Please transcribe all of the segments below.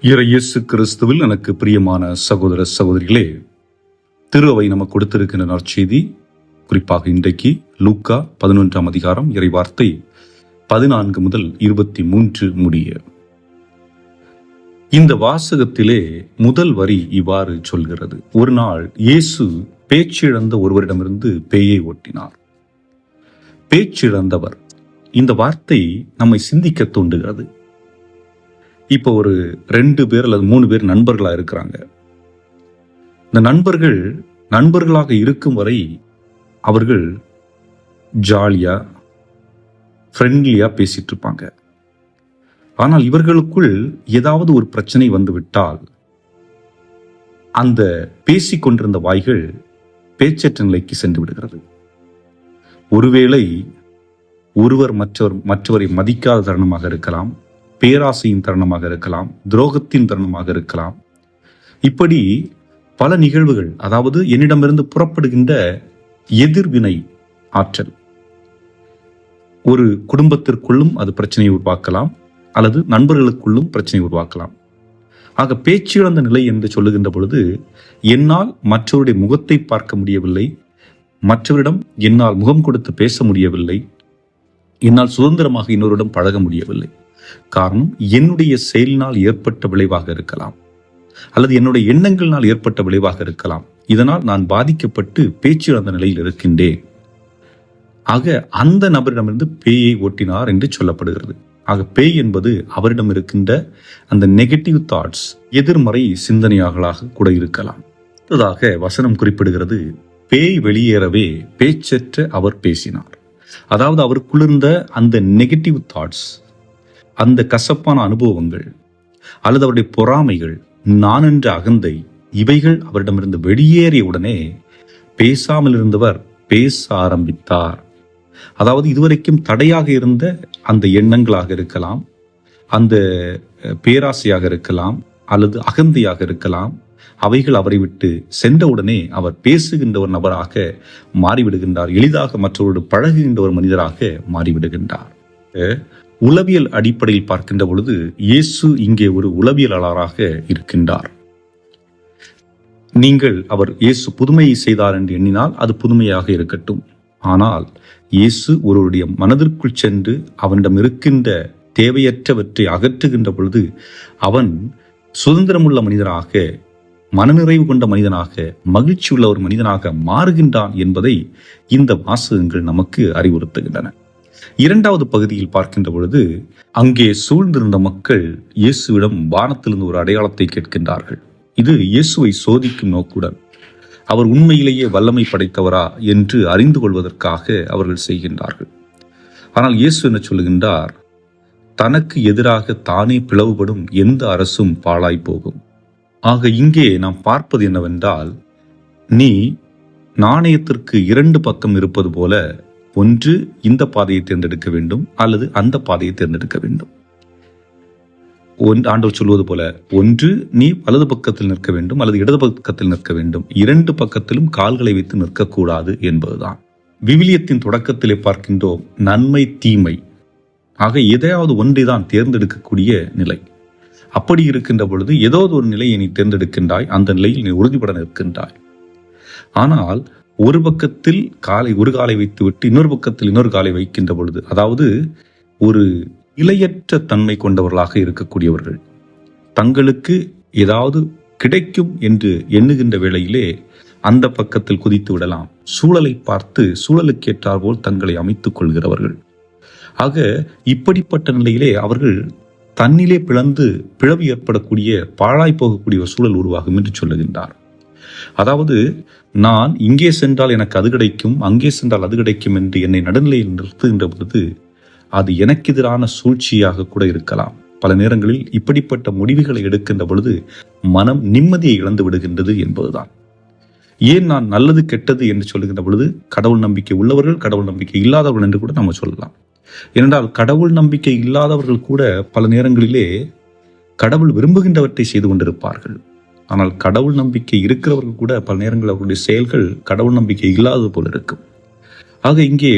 இயேசு கிறிஸ்துவில் எனக்கு பிரியமான சகோதர சகோதரிகளே, திருவை நமக்கு கொடுத்திருக்கின்ற நற்செய்தி, குறிப்பாக இன்றைக்கு லூக்கா 11ஆம் அதிகாரம் இறைவார்த்தை 14 முதல் 23 முடிய. இந்த வாசகத்திலே முதல் வரி இவ்வாறு சொல்கிறது: ஒரு நாள் இயேசு பேச்சிழந்த ஒருவரிடமிருந்து பேயை ஓட்டினார். பேச்சிழந்தவர், இந்த வார்த்தை நம்மை சிந்திக்க தூண்டுகிறது. இப்போ ஒரு 2 பேர் அல்லது 3 பேர் நண்பர்களா இருக்கிறாங்க. இந்த நண்பர்களாக இருக்கும் வரை அவர்கள் ஜாலியா ஃப்ரெண்ட்லியா பேசிட்டு இருப்பாங்க. ஆனால் இவர்களுக்குள் ஏதாவது ஒரு பிரச்சனை வந்து விட்டால் அந்த பேசிக்கொண்டிருந்த வாய்கள் பேச்சற்ற நிலைக்கு சென்று விடுகிறது. ஒருவேளை ஒருவர் மற்றவரை மதிக்காத தருணமாக இருக்கலாம், பேராசையின் தருணமாக இருக்கலாம், துரோகத்தின் தருணமாக இருக்கலாம். இப்படி பல நிகழ்வுகள், அதாவது என்னிடமிருந்து புறப்படுகின்ற எதிர்வினை ஆற்றல் ஒரு குடும்பத்திற்குள்ளும் அது பிரச்சனையை உருவாக்கலாம், அல்லது நண்பர்களுக்குள்ளும் பிரச்சனை உருவாக்கலாம். ஆக பேச்சிழந்த நிலை என்று சொல்லுகின்ற பொழுது, என்னால் மற்றவருடைய முகத்தை பார்க்க முடியவில்லை, மற்றவரிடம் என்னால் முகம் கொடுத்து பேச முடியவில்லை, என்னால் சுதந்திரமாக இன்னொருடன் பழக முடியவில்லை. காரணம், என்னுடைய செயலினால் ஏற்பட்ட விளைவாக இருக்கலாம், அல்லது என்னுடைய எண்ணங்களினால் ஏற்பட்ட விளைவாக இருக்கலாம். இதனால் நான் பாதிக்கப்பட்டு பேச்சிழந்த நிலையில் இருக்கின்றேன். ஆக அந்த நபரிடமிருந்து பேயை ஓட்டினார் என்று சொல்லப்படுகிறது. ஆக பேய் என்பது அவரிடம் இருக்கின்ற அந்த நெகட்டிவ் தாட்ஸ், எதிர்மறை சிந்தனையாகலாக கூட இருக்கலாம். அடுத்ததாக வசனம் குறிப்பிடுகிறது, பேய் வெளியேறவே பேச்சற்ற அவர் பேசினார். அதாவது அவருக்குள்ளிருந்த அந்த நெகட்டிவ் தாட்ஸ், அந்த கசப்பான அனுபவங்கள், அல்லது அவருடைய பொறாமைகள், நான் என்ற அகந்தை, இவைகள் அவரிடமிருந்து வெளியேறிய உடனே பேசாமல் இருந்தவர் பேச ஆரம்பித்தார். அதாவது இதுவரைக்கும் தடையாக இருந்த அந்த எண்ணங்களாக இருக்கலாம், அந்த பேராசையாக இருக்கலாம், அல்லது அகந்தையாக இருக்கலாம், அவைகள் அவரை விட்டு சென்றவுடனே அவர் பேசுகின்ற ஒரு நபராக மாறிவிடுகின்றார். எளிதாக மற்றவரோடு பழகுகின்ற ஒரு மனிதராக மாறிவிடுகின்றார். உளவியல் அடிப்படையில் பார்க்கின்ற பொழுது இயேசு இங்கே ஒரு உளவியலாளராக இருக்கின்றார். நீங்கள் அவர் இயேசு புதுமையை செய்தார் என்று எண்ணினால் அது புதுமையாக இருக்கட்டும். ஆனால் இயேசு ஒருவருடைய மனதிற்குள் சென்று அவனிடம் இருக்கின்ற தேவையற்றவற்றை அகற்றுகின்ற பொழுது அவன் சுதந்திரமுள்ள மனிதனாக, மனநிறைவு கொண்ட மனிதனாக, மகிழ்ச்சி உள்ள ஒரு மனிதனாக மாறுகின்றான் என்பதை இந்த வாசகங்கள் நமக்கு அறிவுறுத்துகின்றன. 2வது பகுதியில் பார்க்கின்ற பொழுது, அங்கே சூழ்ந்திருந்த மக்கள் இயேசுவிடம் வானத்திலிருந்து ஒரு அடையாளத்தை கேட்கின்றார்கள். இது இயேசுவை சோதிக்கும் நோக்குடன், அவர் உண்மையிலேயே வல்லமை படைத்தவரா என்று அறிந்து கொள்வதற்காக அவர்கள் செய்கின்றார்கள். ஆனால் இயேசு என்ன சொல்லுகின்றார்? தனக்கு எதிராக தானே பிளவுபடும் எந்த அரசும் பாழாய் போகும். ஆக இங்கே நாம் பார்ப்பது என்னவென்றால், நீ நாணயத்திற்கு 2 பக்கம் இருப்பது போல ஒன்று இந்த பாதையை தேர்ந்தெடுக்க வேண்டும், அல்லது அந்த பாதையை தேர்ந்தெடுக்க வேண்டும். ஆண்டவர் சொல்வது போல, ஒன்று நீ வலது பக்கத்தில் நிற்க வேண்டும், அல்லது இடது பக்கத்தில் நிற்க வேண்டும். 2 பக்கத்திலும் கால்களை வைத்து நிற்கக்கூடாது என்பதுதான். விவிலியத்தின் தொடக்கத்திலே பார்க்கின்றோம் நன்மை தீமை. ஆக எதையாவது ஒன்றை தான் தேர்ந்தெடுக்கக்கூடிய நிலை. அப்படி இருக்கின்ற பொழுது ஏதோ ஒரு நிலையை நீ தேர்ந்தெடுக்கின்றாய், அந்த நிலையில் நீ உறுதிபட நிற்கின்றாய். ஆனால் ஒரு பக்கத்தில் ஒரு காலை வைத்துவிட்டு இன்னொரு பக்கத்தில் இன்னொரு காலை வைக்கின்ற பொழுது, அதாவது ஒரு நிலையற்ற தன்மை கொண்டவர்களாக இருக்கக்கூடியவர்கள், தங்களுக்கு ஏதாவது கிடைக்கும் என்று எண்ணுகின்ற வேளையிலே அந்த பக்கத்தில் குதித்து விடலாம். சூழலை பார்த்து சூழலுக்கேற்றார் போல் தங்களை அமைத்துக் கொள்கிறவர்கள். ஆக இப்படிப்பட்ட நிலையிலே அவர்கள் தன்னிலே பிளவு ஏற்படக்கூடிய, பாழாய் போகக்கூடிய ஒரு சூழல் உருவாகும் என்று சொல்லுகின்றார். அதாவது நான் இங்கே சென்றால் எனக்கு அது கிடைக்கும், அங்கே சென்றால் அது கிடைக்கும் என்று என்னை நடுநிலையில் நிறுத்துகின்ற பொழுது அது எனக்கு எதிரான சூழ்ச்சியாக கூட இருக்கலாம். பல நேரங்களில் இப்படிப்பட்ட முடிவுகளை எடுக்கின்ற பொழுது மனம் நிம்மதியை இழந்து விடுகின்றது என்பதுதான். ஏன் நான் நல்லது கெட்டது என்று சொல்லுகின்ற பொழுது கடவுள் நம்பிக்கை உள்ளவர்கள், கடவுள் நம்பிக்கை இல்லாதவர்கள் என்று கூட நம்ம சொல்லலாம். ஏனென்றால் கடவுள் நம்பிக்கை இல்லாதவர்கள் கூட பல நேரங்களிலே கடவுள் விரும்புகின்றவற்றை செய்து கொண்டிருப்பார்கள். ஆனால் கடவுள் நம்பிக்கை இருக்கிறவர்கள் கூட பல நேரங்களில் அவர்களுடைய செயல்கள் கடவுள் நம்பிக்கை இல்லாதது போல இருக்கும். ஆக இங்கே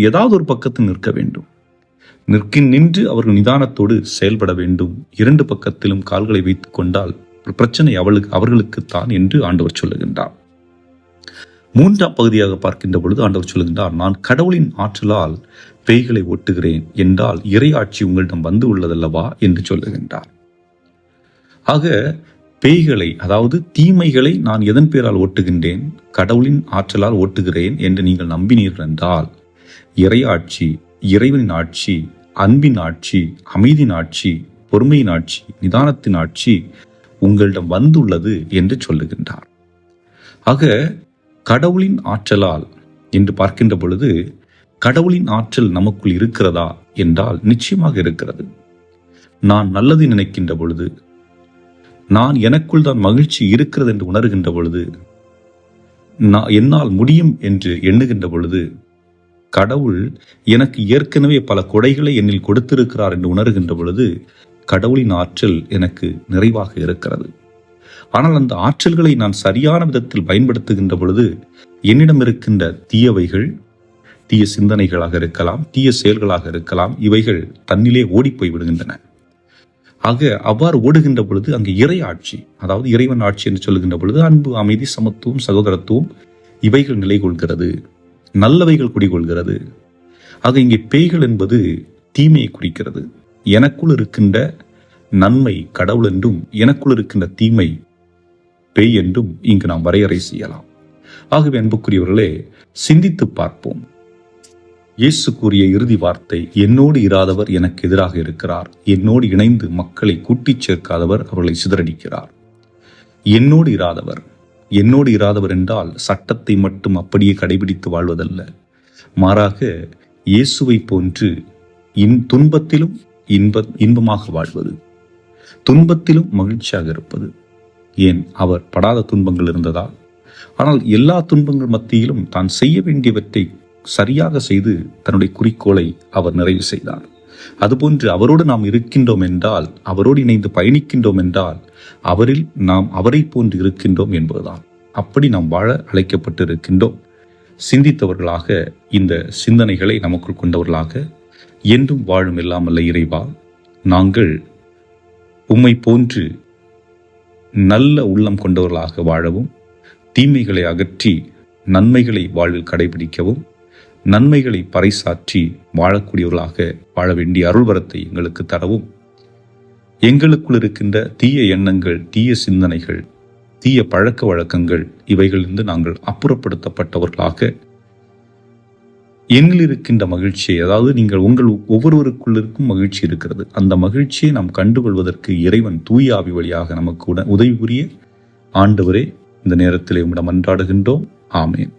ஏதாவது ஒரு பக்கத்தில் நிற்க வேண்டும். நின்று அவர்கள் நிதானத்தோடு செயல்பட வேண்டும். 2 பக்கத்திலும் கால்களை வைத்துக் கொண்டால் பிரச்சனை அவர்களுக்குத்தான் என்று ஆண்டவர் சொல்லுகின்றார். 3ஆம் பகுதியாக பார்க்கின்ற பொழுது ஆண்டவர் சொல்லுகின்றார், நான் கடவுளின் ஆற்றலால் பேய்களை ஓட்டுகிறேன் என்றால் இறையாட்சி உங்களிடம் வந்து உள்ளதல்லவா என்று சொல்லுகின்றார். ஆக பேய்களை, அதாவது தீமைகளை நான் எதன் பேரால் ஓட்டுகின்றேன்? கடவுளின் ஆற்றலால் ஓட்டுகிறேன் என்று நீங்கள் நம்பினீர்கள் என்றால் இறையாட்சி, இறைவனின் ஆட்சி, அன்பின் ஆட்சி, அமைதியின் ஆட்சி, பொறுமையின் ஆட்சி, நிதானத்தின் ஆட்சி உங்களிடம் வந்துள்ளது என்று சொல்லுகின்றார். ஆக கடவுளின் ஆற்றலால் என்று பார்க்கின்ற பொழுது கடவுளின் ஆற்றல் நமக்குள் இருக்கிறதா என்றால் நிச்சயமாக இருக்கிறது. நான் நல்லது நினைக்கின்ற பொழுது, நான் எனக்குள் தான் மகிழ்ச்சி இருக்கிறது என்று உணர்கின்ற பொழுது, என்னால் முடியும் என்று எண்ணுகின்ற பொழுது, கடவுள் எனக்கு ஏற்கனவே பல கொடைகளை என்னில் கொடுத்திருக்கிறார் என்று உணர்கின்ற பொழுது கடவுளின் ஆற்றல் எனக்கு நிறைவாக இருக்கிறது. ஆனால் அந்த ஆற்றல்களை நான் சரியான விதத்தில் பயன்படுத்துகின்ற பொழுது என்னிடம் இருக்கின்ற தீயவைகள், தீய சிந்தனைகளாக இருக்கலாம், தீய செயல்களாக இருக்கலாம், இவைகள் தன்னிலே ஓடிப்போய் விடுகின்றன. ஆக அவ்வாறு ஓடுகின்ற பொழுது அங்கு இறை ஆட்சி, அதாவது இறைவன் ஆட்சி என்று சொல்லுகின்ற பொழுது அன்பு, அமைதி, சமத்துவம், சகோதரத்துவம் இவைகள் நிலை கொள்கிறது, நல்லவைகள் குடிகொள்கிறது. ஆக இங்கே பேய்கள் என்பது தீமையை குறிக்கிறது. எனக்குள் இருக்கின்ற நன்மை கடவுள் என்றும் எனக்குள் இருக்கின்ற தீமை பேய் என்றும் இங்கு நாம் வரையறை செய்யலாம். ஆகவே அன்புக்குரியவர்களே, சிந்தித்து பார்ப்போம். இயேசு கூறிய இறுதி வார்த்தை, என்னோடு இராதவர் எனக்கு எதிராக இருக்கிறார், என்னோடு இணைந்து மக்களை கூட்டிச் சேர்க்காதவர் அவர்களை சிதறடிக்கிறார். என்னோடு இராதவர், என்னோடு இராதவர் என்றால் சட்டத்தை மட்டும் அப்படியே கடைபிடித்து வாழ்வதல்ல, மாறாக இயேசுவை போன்று துன்பத்திலும் இன்பமாக வாழ்வது, துன்பத்திலும் மகிழ்ச்சியாக இருப்பது. ஏன், அவர் படாத துன்பங்கள் இருந்ததா? ஆனால் எல்லா துன்பங்கள் மத்தியிலும் தான் செய்ய வேண்டியவற்றை சரியாக செய்து தன்னுடைய குறிக்கோளை அவர் நிறைவு செய்தார். அதுபோன்று அவரோடு நாம் இருக்கின்றோம் என்றால், அவரோடு இணைந்து பயணிக்கின்றோம் என்றால் அவரில் நாம் அவரை போன்று இருக்கின்றோம் என்பதுதான். அப்படி நாம் வாழ அழைக்கப்பட்டு இருக்கின்றோம். சிந்தித்தவர்களாக, இந்த சிந்தனைகளை நமக்குள் கொண்டவர்களாக என்றும் வாழும் எல்லாமல்ல இறைவா, நாங்கள் உம்மை போன்று நல்ல உள்ளம் கொண்டவர்களாக வாழவும், தீமைகளை அகற்றி நன்மைகளை வாழ்வில் கடைபிடிக்கவும், நன்மைகளை பறைசாற்றி வாழக்கூடியவர்களாக வாழ வேண்டிய அருள்வரத்தை எங்களுக்கு தரவும், எங்களுக்குள் இருக்கின்ற தீய எண்ணங்கள், தீய சிந்தனைகள், தீய பழக்க வழக்கங்கள் இவைகளிலிருந்து நாங்கள் அப்புறப்படுத்தப்பட்டவர்களாக என்னில் இருக்கின்ற மகிழ்ச்சியை, அதாவது நீங்கள் உங்கள் ஒவ்வொருவருக்குள் இருக்கும் மகிழ்ச்சி இருக்கிறது, அந்த மகிழ்ச்சியை நாம் கண்டுகொள்வதற்கு இறைவன் தூய ஆவி வழியாக நமக்கு உதவி புரிய ஆண்டவரே இந்த நேரத்தில் உம்மிடம் மன்றாடுகின்றோம். ஆமேன்.